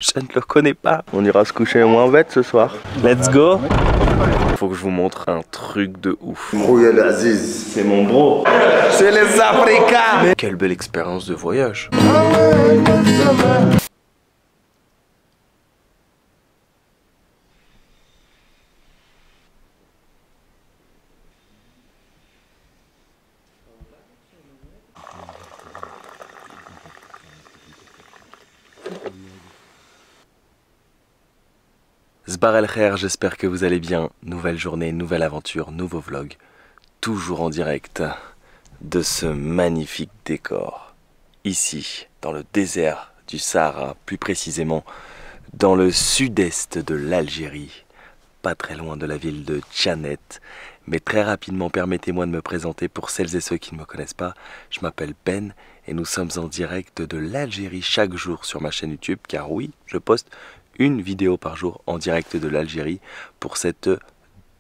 Je ne le connais pas. On ira se coucher moins bête ce soir. Let's go. Faut que je vous montre un truc de ouf. C'est mon bro. C'est les Africains. Mais quelle belle expérience de voyage. Sbar el Khair, j'espère que vous allez bien. Nouvelle journée, nouvelle aventure, nouveau vlog. Toujours en direct de ce magnifique décor. Ici, dans le désert du Sahara, plus précisément dans le sud-est de l'Algérie. Pas très loin de la ville de Tianet. Mais très rapidement, permettez-moi de me présenter pour celles et ceux qui ne me connaissent pas. Je m'appelle Ben et nous sommes en direct de l'Algérie chaque jour sur ma chaîne YouTube. Car oui, je poste une vidéo par jour en direct de l'Algérie pour cette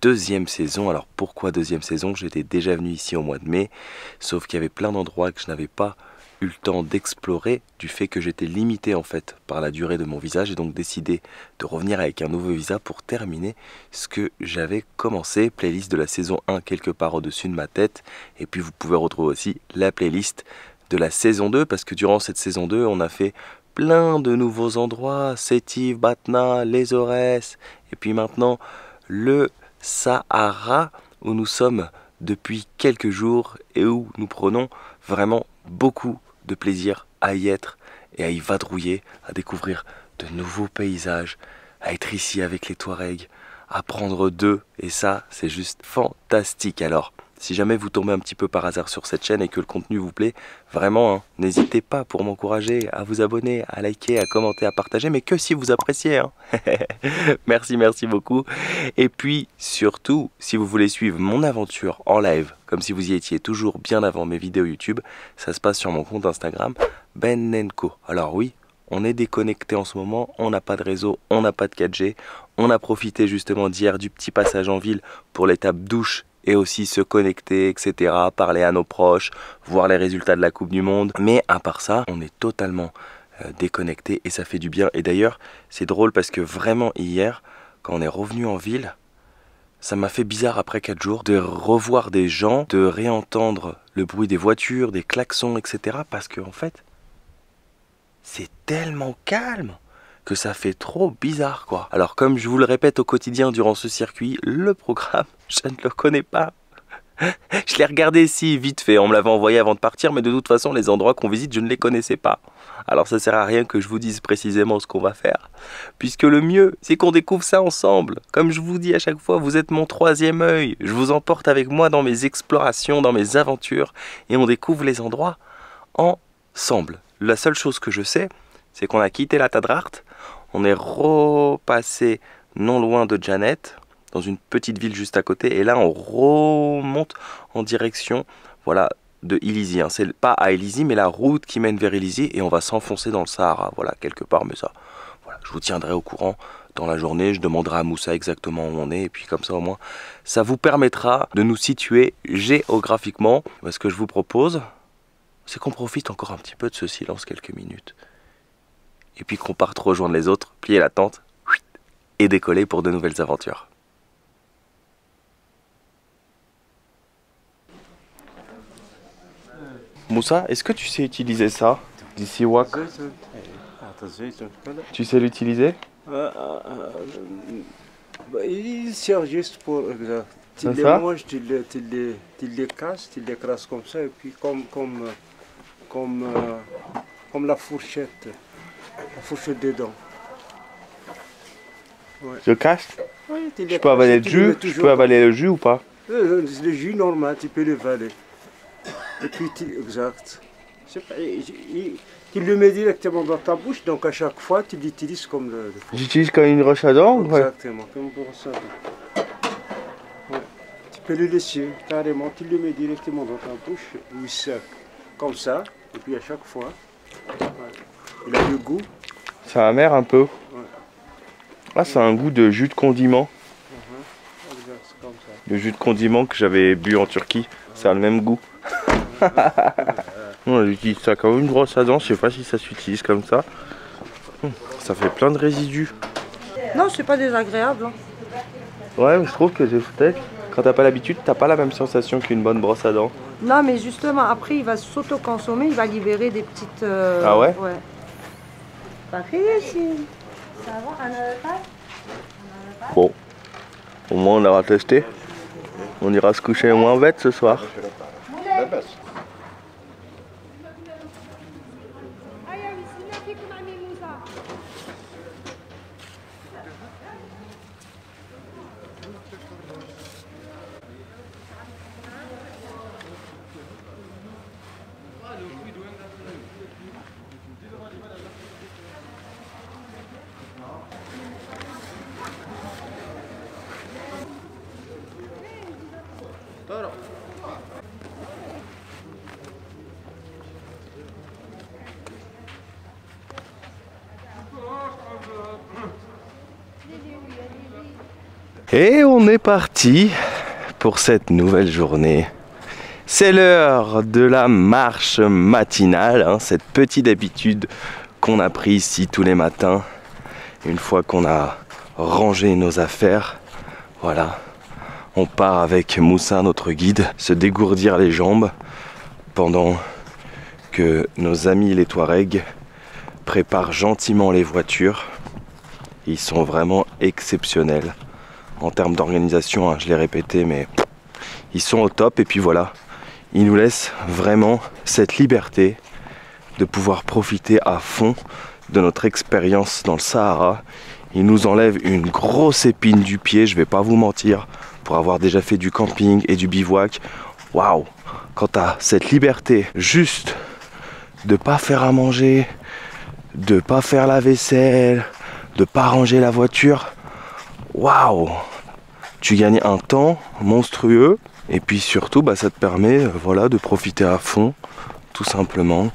deuxième saison. Alors pourquoi deuxième saison? J'étais déjà venu ici au mois de mai, sauf qu'il y avait plein d'endroits que je n'avais pas eu le temps d'explorer du fait que j'étais limité en fait par la durée de mon visa. J'ai donc décidé de revenir avec un nouveau visa pour terminer ce que j'avais commencé. Playlist de la saison 1 quelque part au-dessus de ma tête, et puis vous pouvez retrouver aussi la playlist de la saison 2 parce que durant cette saison 2 on a fait plein de nouveaux endroits, Sétif, Batna, les Aurès, et puis maintenant le Sahara où nous sommes depuis quelques jours et où nous prenons vraiment beaucoup de plaisir à y être et à y vadrouiller, à découvrir de nouveaux paysages, à être ici avec les Touaregs, à prendre d'eux, et ça c'est juste fantastique. Alors si jamais vous tombez un petit peu par hasard sur cette chaîne et que le contenu vous plaît, vraiment, hein, n'hésitez pas pour m'encourager à vous abonner, à liker, à commenter, à partager, mais que si vous appréciez. Hein. Merci beaucoup. Et puis, surtout, si vous voulez suivre mon aventure en live, comme si vous y étiez toujours bien avant mes vidéos YouTube, ça se passe sur mon compte Instagram, Bennenko. Alors oui, on est déconnecté en ce moment, on n'a pas de réseau, on n'a pas de 4G, on a profité justement d'hier du petit passage en ville pour l'étape douche, et aussi se connecter, etc., parler à nos proches, voir les résultats de la Coupe du Monde. Mais à part ça, on est totalement déconnecté et ça fait du bien. Et d'ailleurs, c'est drôle parce que vraiment hier, quand on est revenu en ville, ça m'a fait bizarre après 4 jours de revoir des gens, de réentendre le bruit des voitures, des klaxons, etc. Parce que en fait, c'est tellement calme que ça fait trop bizarre quoi. Alors comme je vous le répète au quotidien durant ce circuit, le programme, je ne le connais pas. Je l'ai regardé ici vite fait, on me l'avait envoyé avant de partir, mais de toute façon les endroits qu'on visite je ne les connaissais pas. Alors ça sert à rien que je vous dise précisément ce qu'on va faire, puisque le mieux c'est qu'on découvre ça ensemble. Comme je vous dis à chaque fois, vous êtes mon troisième œil, je vous emporte avec moi dans mes explorations, dans mes aventures, et on découvre les endroits ensemble. La seule chose que je sais, c'est qu'on a quitté la Tadrart, on est repassé non loin de Tianet, dans une petite ville juste à côté, et là on remonte en direction voilà, de Ilizi. Hein. C'est pas à Ilizi, mais la route qui mène vers Ilizi, et on va s'enfoncer dans le Sahara, voilà, quelque part, mais ça, voilà, je vous tiendrai au courant dans la journée, je demanderai à Moussa exactement où on est, et puis comme ça au moins, ça vous permettra de nous situer géographiquement. Ce que je vous propose, c'est qu'on profite encore un petit peu de ce silence quelques minutes. Et puis qu'on parte rejoindre les autres, plier la tente et décoller pour de nouvelles aventures. Moussa, est-ce que tu sais utiliser ça? Du siwak? Tu sais l'utiliser? Il sert juste pour ça. Tu les manges, tu les casses comme ça, et puis comme la fourchette dedans. Ouais. Je casse? Oui, je peux avaler le jus? Je peux avaler le jus ou pas? Le jus normal, tu peux le avaler. Et puis, exact. Tu le mets directement dans ta bouche, donc à chaque fois, tu l'utilises comme le J'utilise comme une brosse à dents? Exactement, comme une brosse à dents. Ouais. Tu peux le laisser carrément, tu le mets directement dans ta bouche, oui, comme ça, et puis à chaque fois, ouais. Il a le goût. C'est amer un peu. Ouais. Ah, ça a un goût de jus de condiment. Exact, comme ça. Le jus de condiment que j'avais bu en Turquie, ça a le même goût. On utilise ça comme une brosse à dents, je sais pas si ça s'utilise comme ça. Ça fait plein de résidus. Non, c'est pas désagréable. Hein. Ouais, je trouve que peut-être quand t'as pas l'habitude, t'as pas la même sensation qu'une bonne brosse à dents. Non, mais justement, après, il va s'auto-consommer, il va libérer des petites... Ah ouais? Ouais. Ça va, Bon, au moins on aura testé. On ira se coucher moins bête ce soir. Et on est parti pour cette nouvelle journée. C'est l'heure de la marche matinale, hein, cette petite habitude qu'on a pris ici tous les matins. Une fois qu'on a rangé nos affaires, voilà, on part avec Moussa, notre guide, se dégourdir les jambes pendant que nos amis les Touaregs préparent gentiment les voitures. Ils sont vraiment exceptionnels. En termes d'organisation, hein, je l'ai répété, mais ils sont au top. Et puis voilà, ils nous laissent vraiment cette liberté de pouvoir profiter à fond de notre expérience dans le Sahara. Ils nous enlèvent une grosse épine du pied, je vais pas vous mentir, pour avoir déjà fait du camping et du bivouac. Waouh! Quand tu as cette liberté juste de pas faire à manger, de pas faire la vaisselle, de pas ranger la voiture, waouh, tu gagnes un temps monstrueux et puis surtout ça te permet voilà, de profiter à fond tout simplement.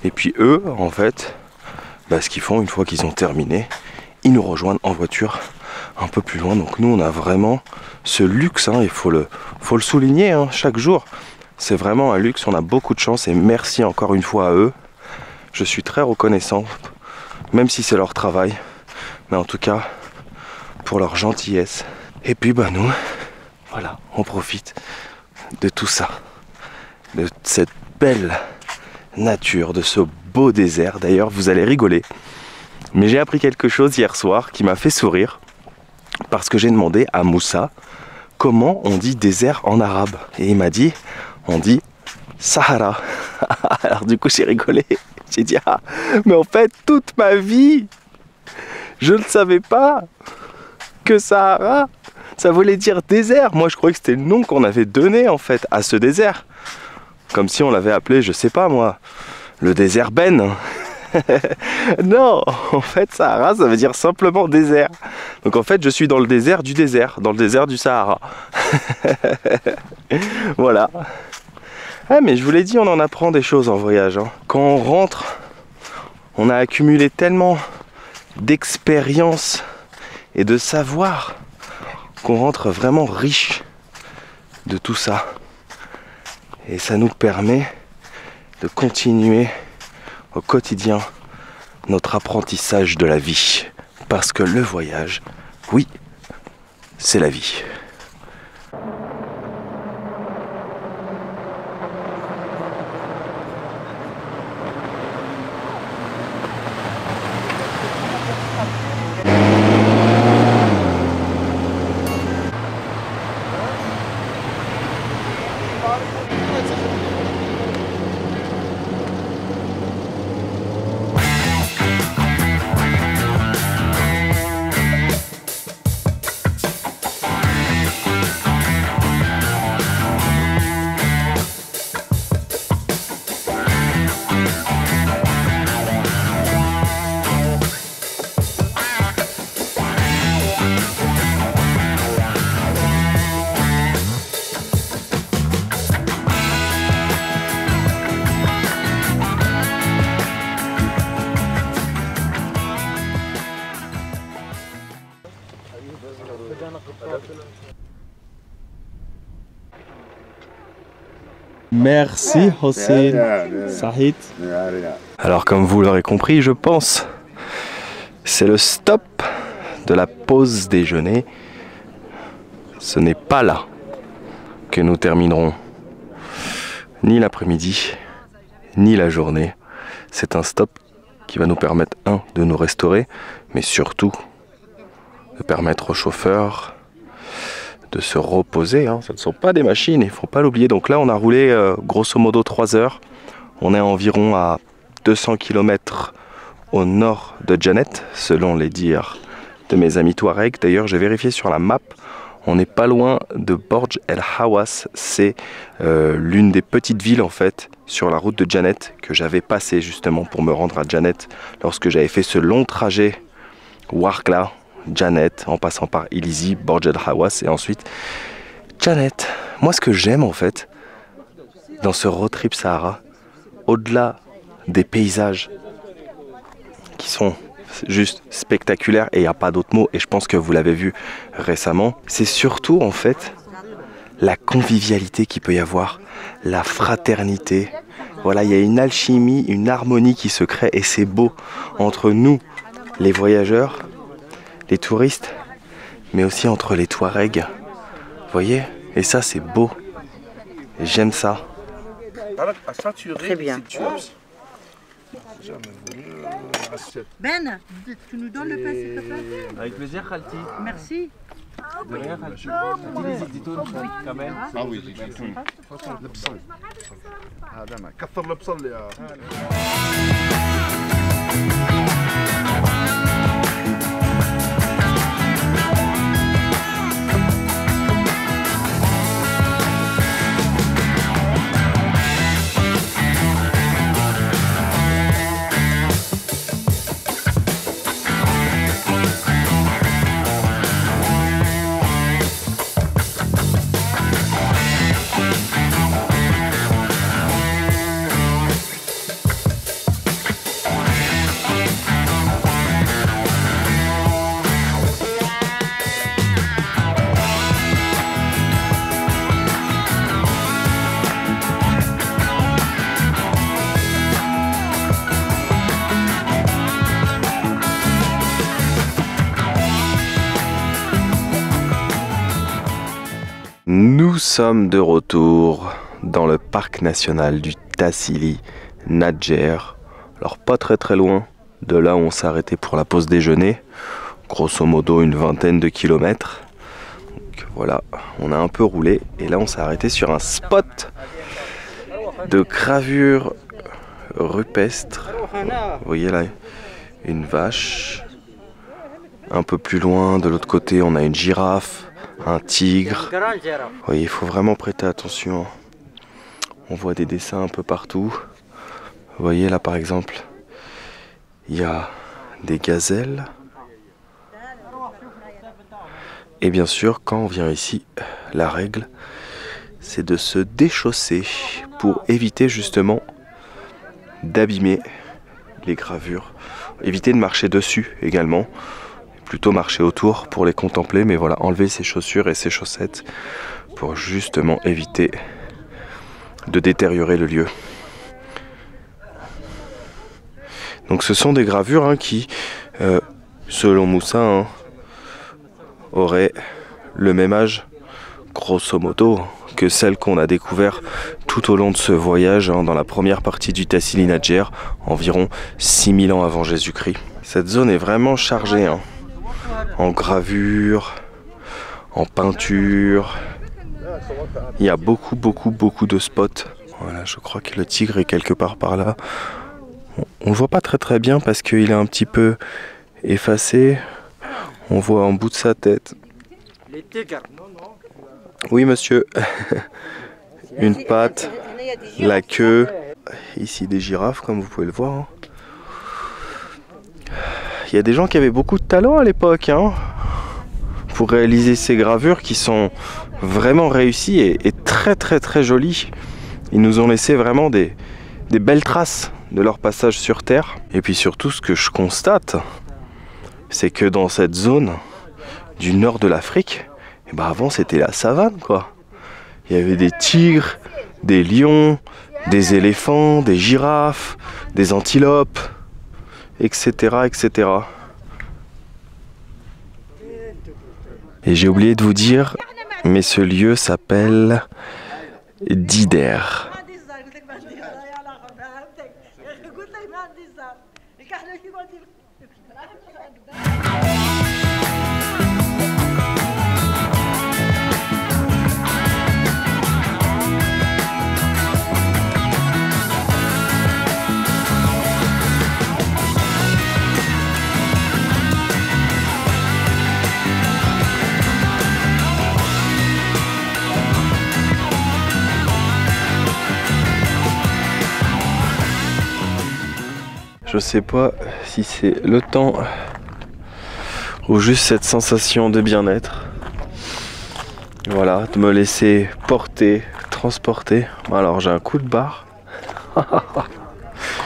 Et puis eux en fait ce qu'ils font une fois qu'ils ont terminé, ils nous rejoignent en voiture un peu plus loin. Donc nous on a vraiment ce luxe, hein, il faut le souligner, hein, chaque jour. C'est vraiment un luxe, on a beaucoup de chance et merci encore une fois à eux. Je suis très reconnaissant, même si c'est leur travail, mais en tout cas pour leur gentillesse. Et puis nous, voilà, on profite de tout ça, de cette belle nature, de ce beau désert. D'ailleurs, vous allez rigoler, mais j'ai appris quelque chose hier soir qui m'a fait sourire, parce que j'ai demandé à Moussa comment on dit désert en arabe. Et il m'a dit, on dit Sahara. Alors du coup, j'ai rigolé. J'ai dit, ah, mais en fait, toute ma vie, je ne savais pas que Sahara, ça voulait dire désert. Moi, je croyais que c'était le nom qu'on avait donné, en fait, à ce désert. Comme si on l'avait appelé, je sais pas moi, le désert Ben. Non, en fait, Sahara, ça veut dire simplement désert. Donc en fait, je suis dans le désert du Sahara. Voilà. Ah, mais je vous l'ai dit, on en apprend des choses en voyage, hein. Quand on rentre, on a accumulé tellement d'expérience et de savoir qu'on rentre vraiment riche de tout ça. Et ça nous permet de continuer au quotidien notre apprentissage de la vie. Parce que le voyage, oui, c'est la vie. Merci Hossein, Sahid. Alors comme vous l'aurez compris, je pense C'est le stop de la pause déjeuner. Ce n'est pas là que nous terminerons ni l'après-midi, ni la journée. C'est un stop qui va nous permettre, de nous restaurer, mais surtout de permettre aux chauffeurs de se reposer. Ce ne sont pas des machines, il ne faut pas l'oublier. Donc là, on a roulé grosso modo 3 heures. On est environ à 200 km au nord de Djanet, selon les dires de mes amis Touareg. D'ailleurs, j'ai vérifié sur la map, on n'est pas loin de Bordj El Hawas. C'est l'une des petites villes en fait sur la route de Djanet que j'avais passé justement pour me rendre à Djanet lorsque j'avais fait ce long trajet Ouargla, Djanet, en passant par Ilizi, Bordj El Hawas et ensuite Djanet. Moi, ce que j'aime en fait dans ce road trip Sahara, au-delà des paysages qui sont juste spectaculaires et il n'y a pas d'autre mot, et je pense que vous l'avez vu récemment, c'est surtout en fait la convivialité qu'il peut y avoir, la fraternité. Voilà, il y a une alchimie, une harmonie qui se crée et c'est beau entre nous, les voyageurs, les touristes, mais aussi entre les Touaregs. Vous voyez? Et ça c'est beau. J'aime ça. Très bien. Ben, tu nous donnes le pain s'il te plaît? Avec plaisir, Khalti. Merci. De rien, Khalti. Dis les zitoun, Kamel. Ah oui, les zitoun. البصل هذا ما كثر البصل يا Nous sommes de retour dans le parc national du Tassili Nadjer. Alors pas très loin de là où on s'est arrêté pour la pause déjeuner. Grosso modo une vingtaine de kilomètres. Donc voilà, on a un peu roulé et là on s'est arrêté sur un spot de gravure rupestre. Vous voyez là, une vache. Un peu plus loin, de l'autre côté, on a une girafe, un tigre. Vous voyez, il faut vraiment prêter attention. On voit des dessins un peu partout. Vous voyez là par exemple, il y a des gazelles. Et bien sûr, quand on vient ici, la règle, c'est de se déchausser pour éviter justement d'abîmer les gravures. Éviter de marcher dessus également. Plutôt marcher autour pour les contempler, mais voilà, enlever ses chaussures et ses chaussettes pour justement éviter de détériorer le lieu. Donc ce sont des gravures qui, selon Moussa, auraient le même âge, grosso modo, que celles qu'on a découvertes tout au long de ce voyage, dans la première partie du Tassili Nadjer, environ 6000 ans avant Jésus-Christ. Cette zone est vraiment chargée, en gravure, en peinture. Il y a beaucoup de spots. Voilà, je crois que le tigre est quelque part par là. On le voit pas très bien parce qu'il est un petit peu effacé. On voit en bout de sa tête. Les tigres. Oui monsieur. Une patte, la queue. Ici des girafes comme vous pouvez le voir. Il y a des gens qui avaient beaucoup de talent à l'époque pour réaliser ces gravures qui sont vraiment réussies et très jolies. Ils nous ont laissé vraiment des belles traces de leur passage sur Terre. Et puis surtout, ce que je constate, c'est que dans cette zone du nord de l'Afrique, avant c'était la savane quoi. Il y avait des tigres, des lions, des éléphants, des girafes, des antilopes, etc. Et j'ai oublié de vous dire, mais ce lieu s'appelle Dider. Je sais pas si c'est le temps ou juste cette sensation de bien-être. Voilà, de me laisser porter, transporter. Alors j'ai un coup de barre.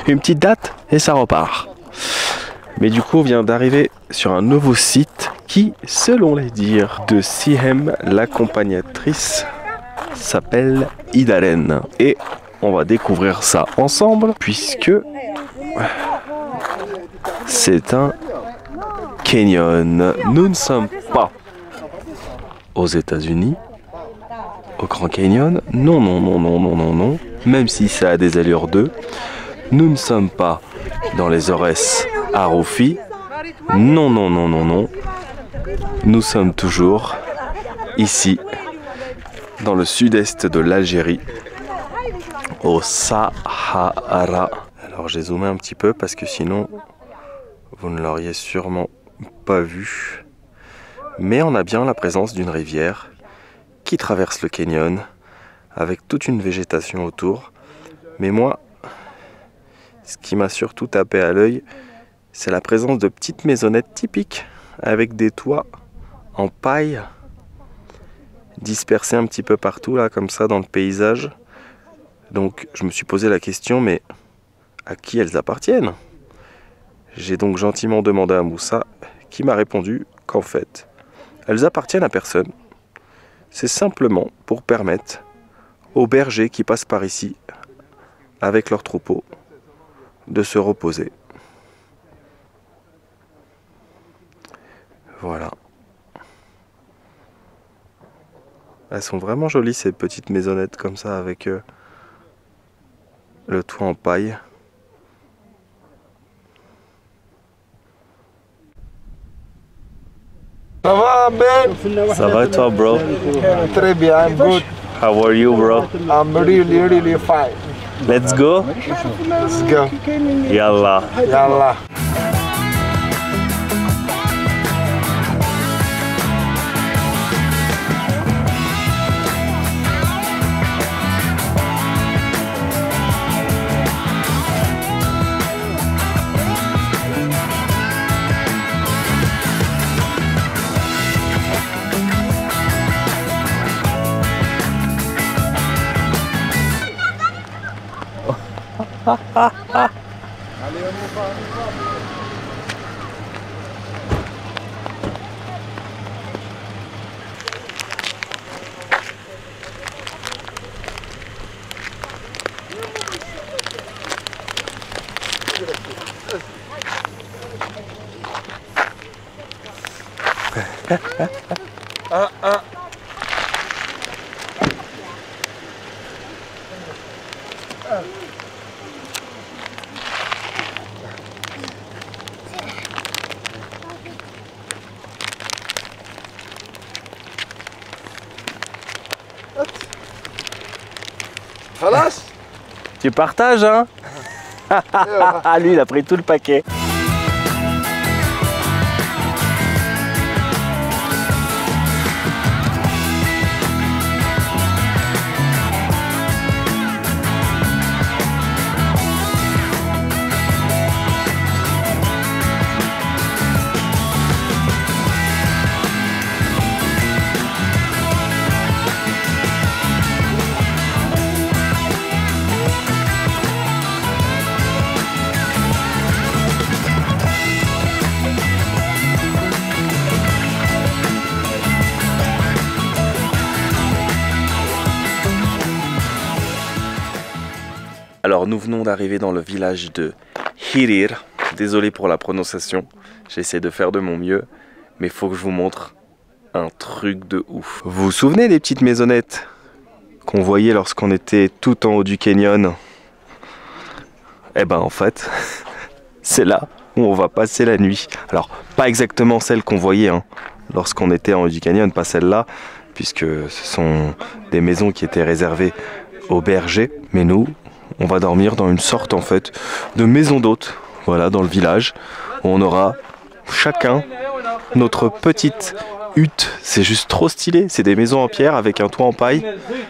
Une petite date et ça repart. Mais du coup on vient d'arriver sur un nouveau site qui, selon les dires de Sihem, l'accompagnatrice, s'appelle Idaren. Et on va découvrir ça ensemble puisque c'est un canyon. Nous ne sommes pas aux États-Unis, au Grand Canyon. Non, non, non, non, non, non, non. Même si ça a des allures d'eux. Nous ne sommes pas dans les Aurès à Roufi. Non, non, non, non, non. Nous sommes toujours ici, dans le sud-est de l'Algérie, au Sahara. Alors j'ai zoomé un petit peu parce que sinon vous ne l'auriez sûrement pas vu. Mais on a bien la présence d'une rivière qui traverse le canyon avec toute une végétation autour. Mais moi, ce qui m'a surtout tapé à l'œil, c'est la présence de petites maisonnettes typiques avec des toits en paille dispersés un petit peu partout là comme ça dans le paysage. Donc je me suis posé la question, mais à qui elles appartiennent? J'ai donc gentiment demandé à Moussa, qui m'a répondu qu'en fait, elles appartiennent à personne. C'est simplement pour permettre aux bergers qui passent par ici, avec leurs troupeaux, de se reposer. Voilà. Elles sont vraiment jolies ces petites maisonnettes comme ça avec le toit en paille. Ça va, Ben? Ça va et toi, bro? Très bien, I'm good. How are you, bro? I'm really, really fine. Let's go? Let's go. Yallah. Yallah. خلاص. Tu partages, hein? Lui, il a pris tout le paquet. Alors nous venons d'arriver dans le village de Hirir. Désolé pour la prononciation, j'essaie de faire de mon mieux, mais il faut que je vous montre un truc de ouf. Vous vous souvenez des petites maisonnettes qu'on voyait lorsqu'on était tout en haut du canyon? Eh ben en fait, c'est là où on va passer la nuit. Alors, pas exactement celle qu'on voyait hein, lorsqu'on était en haut du canyon, pas celle-là, puisque ce sont des maisons qui étaient réservées aux bergers. Mais nous, on va dormir dans une sorte en fait de maison d'hôte, voilà, dans le village, où on aura chacun notre petite hutte. C'est juste trop stylé, c'est des maisons en pierre avec un toit en paille.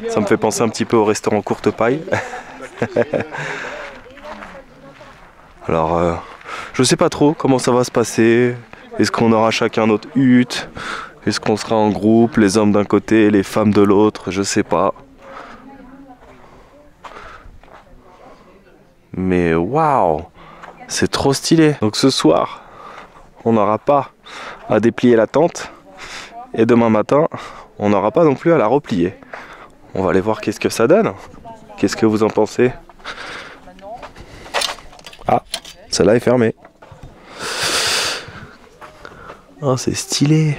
Ça me fait penser un petit peu au restaurant Courte Paille. Alors, je sais pas trop comment ça va se passer. Est-ce qu'on aura chacun notre hutte? Est-ce qu'on sera en groupe, les hommes d'un côté, les femmes de l'autre? Je sais pas. Mais waouh, c'est trop stylé. Donc ce soir, on n'aura pas à déplier la tente. Et demain matin, on n'aura pas non plus à la replier. On va aller voir qu'est-ce que ça donne. Qu'est-ce que vous en pensez? Ah, celle-là est fermée. Oh, c'est stylé.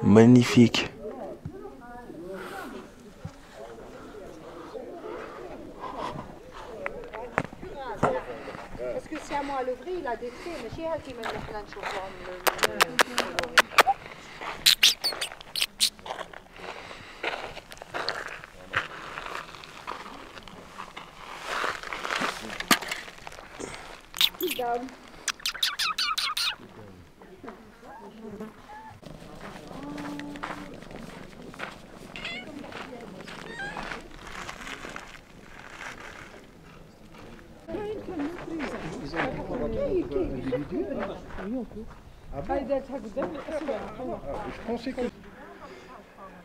Magnifique. Parce que c'est à moi à l'ouvrir, il a des traits, mais c'est elle qui me met plein de choses.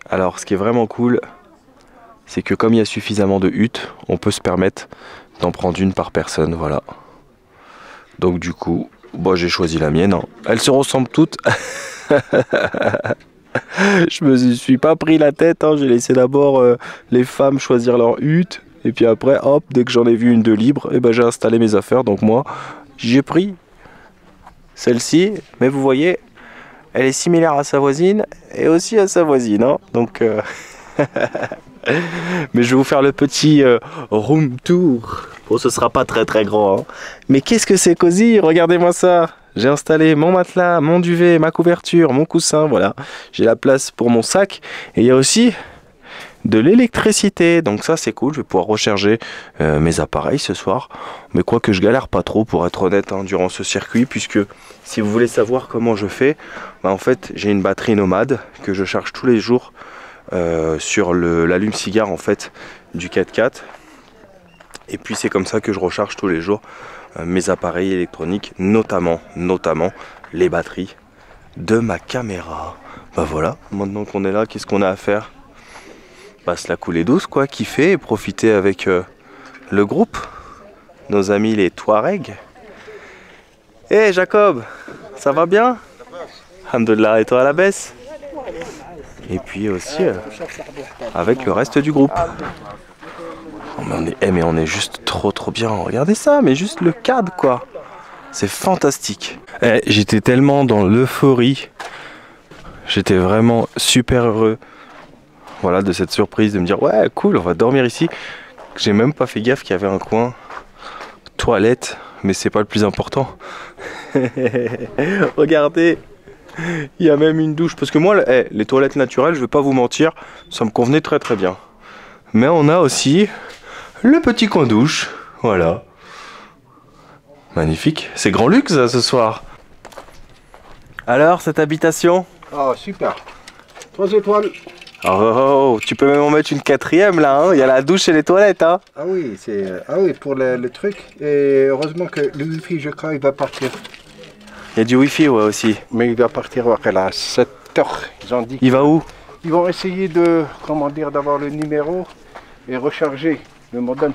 Alors, ce qui est vraiment cool, c'est que comme il y a suffisamment de huttes, on peut se permettre d'en prendre une par personne, voilà. Donc du coup, bon, j'ai choisi la mienne. Hein. Elles se ressemblent toutes. Je me suis pas pris la tête, hein. J'ai laissé d'abord les femmes choisir leur hutte. Et puis après, hop, dès que j'en ai vu une de libre, eh ben, j'ai installé mes affaires. Donc moi, j'ai pris celle-ci. Mais vous voyez, elle est similaire à sa voisine et aussi à sa voisine. Hein. Donc, mais je vais vous faire le petit room tour. Bon, ce sera pas très très grand. Hein. Mais qu'est-ce que c'est cosy, regardez-moi ça. J'ai installé mon matelas, mon duvet, ma couverture, mon coussin, voilà. J'ai la place pour mon sac. Et il y a aussi de l'électricité. Donc ça, c'est cool. Je vais pouvoir recharger mes appareils ce soir. Mais quoi que je galère pas trop, pour être honnête, hein, durant ce circuit. Puisque si vous voulez savoir comment je fais, bah, en fait, j'ai une batterie nomade que je charge tous les jours sur l'allume-cigare en fait, du 4x4. Et puis c'est comme ça que je recharge tous les jours mes appareils électroniques, notamment les batteries de ma caméra. Bah voilà, maintenant qu'on est là, qu'est-ce qu'on a à faire? Bah se la couler douce quoi, kiffer et profiter avec le groupe, nos amis les Touaregs. Hé Jacob, ça va bien? Alhamdoulilah, et toi à la baisse? Et puis aussi avec le reste du groupe. Oh, mais on est juste trop bien, regardez ça, mais juste le cadre quoi. C'est fantastique. J'étais tellement dans l'euphorie. J'étais vraiment super heureux. Voilà, de cette surprise de me dire ouais cool, on va dormir ici. J'ai même pas fait gaffe qu'il y avait un coin toilette, mais c'est pas le plus important. Regardez, il y a même une douche. Parce que moi, les toilettes naturelles, je vais pas vous mentir, ça me convenait très bien. Mais on a aussi le petit coin douche, voilà. Magnifique, c'est grand luxe ça, ce soir. Alors, cette habitation? Ah, super. 3 étoiles. Oh, tu peux même en mettre une 4e là, hein. Il y a la douche et les toilettes. Hein. Ah oui, pour le truc. Et heureusement que le wifi, je crois, il va partir. Il y a du wifi ouais, aussi. Mais il va partir à 7 h. Ils ont dit. Il va où? Ils vont essayer de, comment dire, d'avoir le numéro et recharger le modem.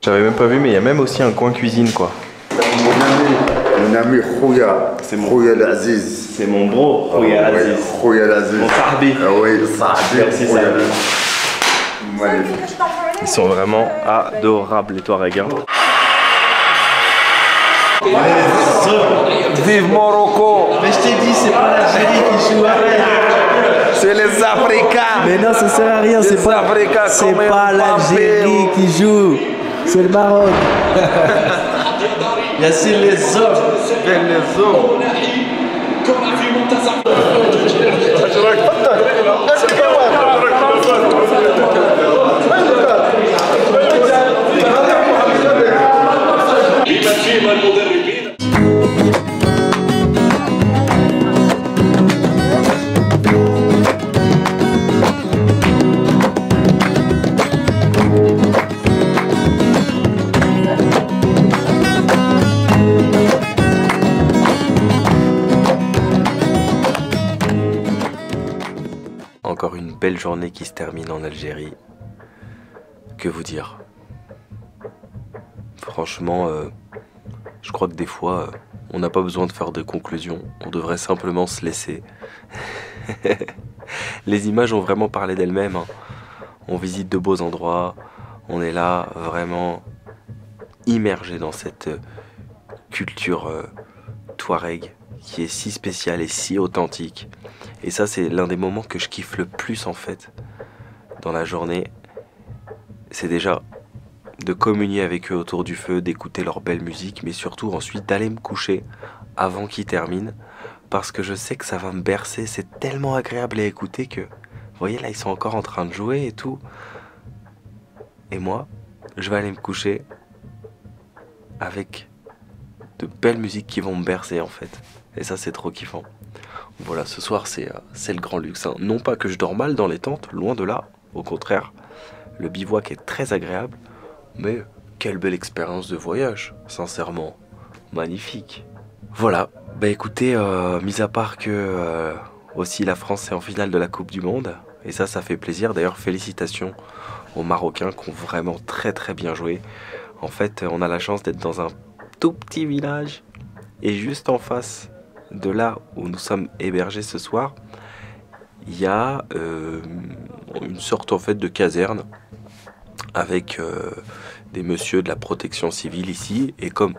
J'avais même pas vu, mais il y a même aussi un coin cuisine quoi. On ami Khouya. C'est mon Khouya Aziz. C'est mon bro, Khouya Aziz. Khouya Aziz. Mon Sahbi. Oui, Sahbi. Merci, Sahbi. Ils sont vraiment adorables, les Touaregs. Vive Morocco. Mais je t'ai dit, c'est pas l'Algérie qui joue avec. C'est les Africains. Mais non, ça sert à rien, c'est pas l'Algérie qui joue, c'est le Maroc. Yassine les hommes. Les hommes. Encore une belle journée qui se termine en Algérie. Que vous dire? Franchement, je crois que des fois, on n'a pas besoin de faire de conclusions. On devrait simplement se laisser. Les images ont vraiment parlé d'elles-mêmes. Hein. On visite de beaux endroits. On est là vraiment immergé dans cette culture touareg qui est si spéciale et si authentique. Et ça, c'est l'un des moments que je kiffe le plus en fait dans la journée. C'est déjà de communier avec eux autour du feu, d'écouter leur belle musique, mais surtout ensuite d'aller me coucher avant qu'ils terminent, parce que je sais que ça va me bercer. C'est tellement agréable à écouter que, vous voyez là, ils sont encore en train de jouer et tout. Et moi, je vais aller me coucher avec de belles musiques qui vont me bercer en fait. Et ça, c'est trop kiffant. Voilà, ce soir, c'est le grand luxe. Hein. Non pas que je dors mal dans les tentes, loin de là. Au contraire, le bivouac est très agréable. Mais quelle belle expérience de voyage, sincèrement. Magnifique. Voilà, bah écoutez, mis à part que aussi la France est en finale de la Coupe du Monde. Et ça fait plaisir. D'ailleurs, félicitations aux Marocains qui ont vraiment très très bien joué. En fait, on a la chance d'être dans un tout petit village. Et juste en face de là où nous sommes hébergés ce soir, il y a une sorte en fait de caserne avec des messieurs de la protection civile ici. Et comme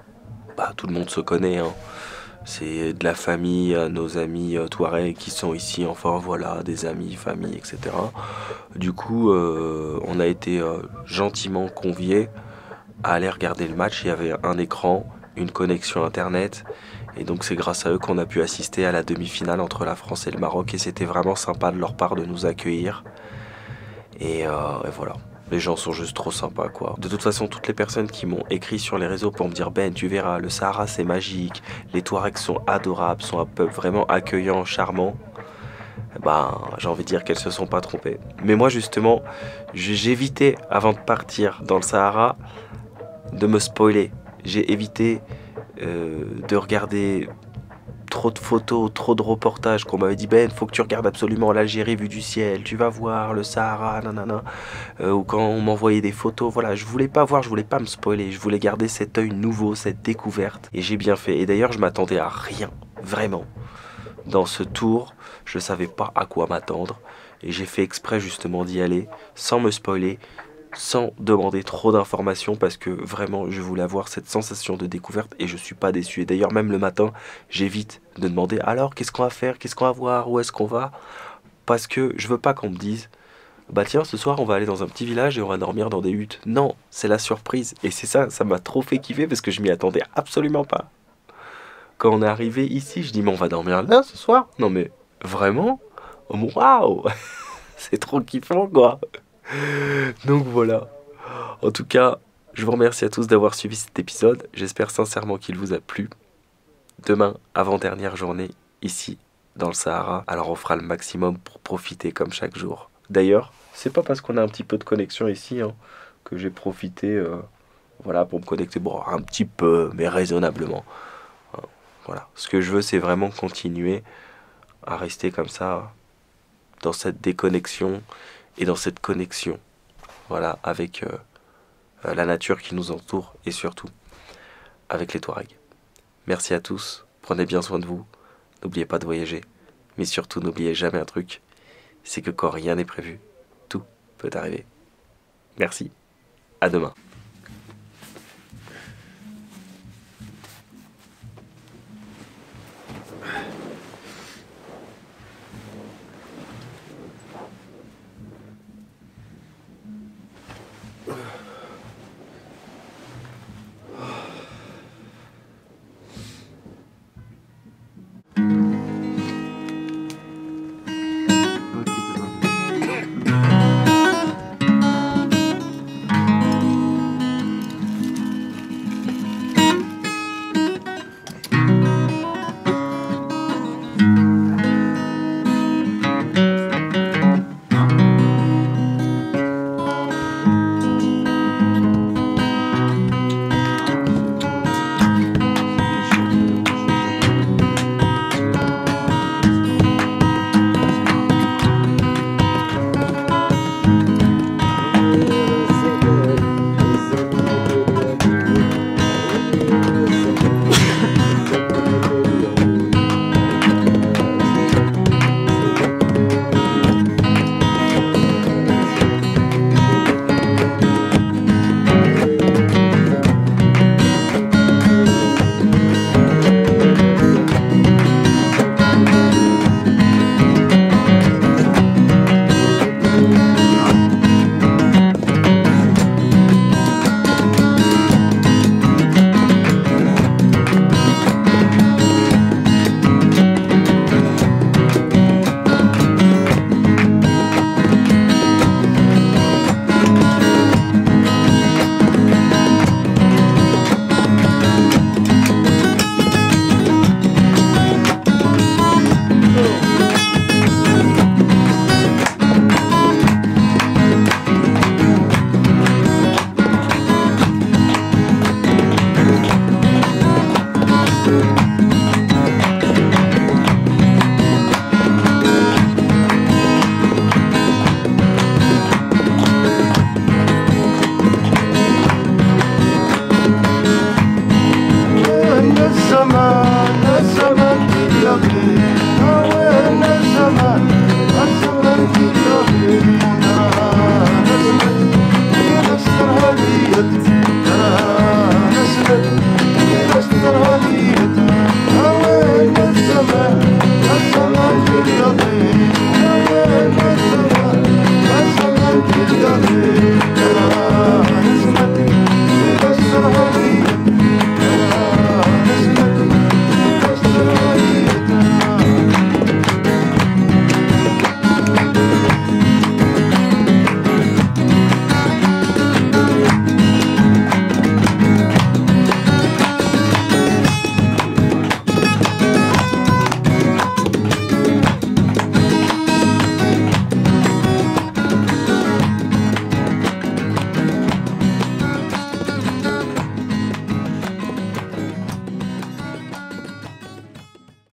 tout le monde se connaît, hein, c'est de la famille, nos amis Touaregs qui sont ici, enfin voilà, des amis, famille, etc. Du coup, on a été gentiment conviés à aller regarder le match. Il y avait un écran, une connexion internet, et donc c'est grâce à eux qu'on a pu assister à la demi-finale entre la France et le Maroc, et c'était vraiment sympa de leur part de nous accueillir. Et voilà. Les gens sont juste trop sympas, quoi. De toute façon, toutes les personnes qui m'ont écrit sur les réseaux pour me dire « Ben, tu verras, le Sahara, c'est magique. Les Touaregs sont adorables, sont un peuple vraiment accueillant, charmant. » J'ai envie de dire qu'elles se sont pas trompées. Mais moi, justement, j'évitais, avant de partir dans le Sahara, de me spoiler. J'ai évité de regarder trop de photos, trop de reportages qu'on m'avait dit Ben, faut que tu regardes absolument l'Algérie vue du ciel, tu vas voir le Sahara, nanana. Ou quand on m'envoyait des photos, voilà, je voulais pas voir, je voulais pas me spoiler, je voulais garder cet œil nouveau, cette découverte. Et j'ai bien fait. Et d'ailleurs, je m'attendais à rien, vraiment. Dans ce tour, je savais pas à quoi m'attendre. Et j'ai fait exprès justement d'y aller, sans me spoiler, sans demander trop d'informations, parce que vraiment je voulais avoir cette sensation de découverte et je suis pas déçu. Et d'ailleurs même le matin j'évite de demander alors qu'est-ce qu'on va faire, qu'est-ce qu'on va voir, où est-ce qu'on va, parce que je veux pas qu'on me dise bah tiens ce soir on va aller dans un petit village et on va dormir dans des huttes. Non, c'est la surprise. Et c'est ça, ça m'a trop fait kiffer parce que je m'y attendais absolument pas. Quand on est arrivé ici, je dis mais on va dormir là ce soir? Non mais vraiment? Waouh. C'est trop kiffant quoi. Donc voilà. En tout cas, je vous remercie à tous d'avoir suivi cet épisode. J'espère sincèrement qu'il vous a plu. Demain, avant-dernière journée, ici, dans le Sahara. Alors on fera le maximum pour profiter comme chaque jour. D'ailleurs, c'est pas parce qu'on a un petit peu de connexion ici que j'ai profité voilà, pour me connecter. Bon, un petit peu, mais raisonnablement. Voilà. Ce que je veux, c'est vraiment continuer à rester comme ça, dans cette déconnexion et dans cette connexion, voilà, avec la nature qui nous entoure et surtout avec les Touaregs. Merci à tous, prenez bien soin de vous, n'oubliez pas de voyager, mais surtout n'oubliez jamais un truc, c'est que quand rien n'est prévu, tout peut arriver. Merci, à demain.